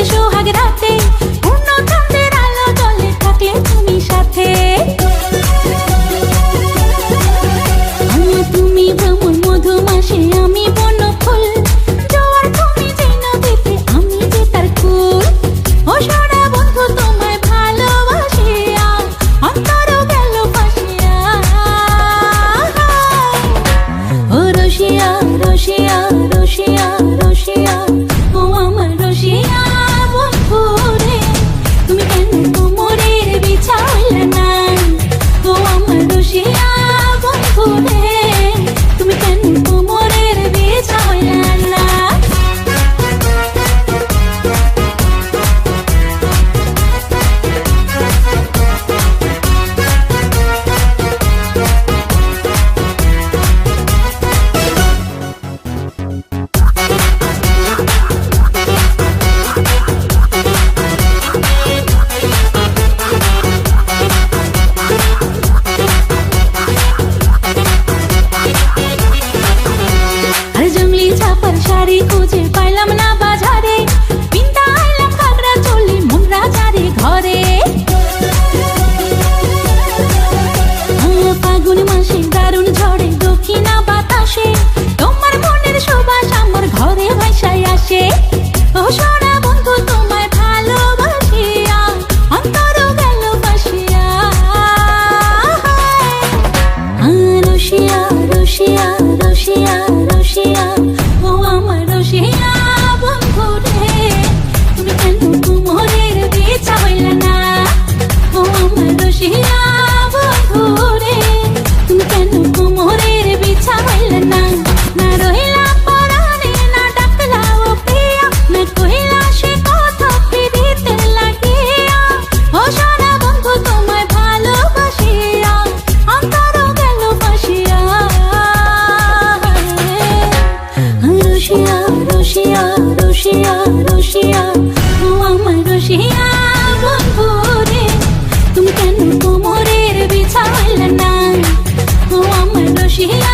সোহাগ রাতে পূর্ণ চাঁদের আলো জলে থাকলে তুমি সাথে। তুমি ভ্রমণ মধুমাসে আমি বন্য ফুল, জোয়ার তুমি যে নদীতে আমি যে তার কুল। ও সোনা বন্ধু তোমায় ভালোবাসিয়া অন্তর গেল ফাঁসিয়া। ও রসিয়া রসিয়া রসিয়া রসিয়া, ও আমার রসিয়া বন্ধু রে, তুমি কেন কোমরের বিছা হইলে না? ও আমার রসিয়া বন্ধু রে, তুমি কেন কোমরের বিছা হইলে না? আর জঙ্গলি ছাপার শাড়ি খুঁজে পাইলাম না বাজারে, পিন্তা আইলাম ঘাগরা চলি মন রাজারে ঘরে। ফাগুন মাসে দারুণ ঝড়ে দক্ষিণা বাতাসে তোমার মনের সুবাস আমার ঘরে ভাসায় আসে। ও সোনা বন্ধু তোমায় ভালোবাসিয়া অন্তর গেল ফাঁসিয়া। রসিয়া রসিয়া রসিয়া রসিয়া, ও আমার রসিয়া বন্ধু রে, তুমি কেন কোমরের বিছা হইলে না? ও আমার রসিয়া বন্ধু রে, তুমি কেন কোমরের বিছা হইলে না? না রহিলা পরাণে না ডাকলা ও প্রিয়া, না কহিলা সে কথা ফিরিতে লাগিয়া। ও সোনা বন্ধু তোমায় ভালোবাসিয়া অন্তর গেল ফাঁসিয়া। রসিয়া রসিয়া রসিয়া রসিয়া, ও আমার রসিয়া বন্ধু রে, তুমি কেন কোমরের বিছা হইলে না? ও আমার রসিয়া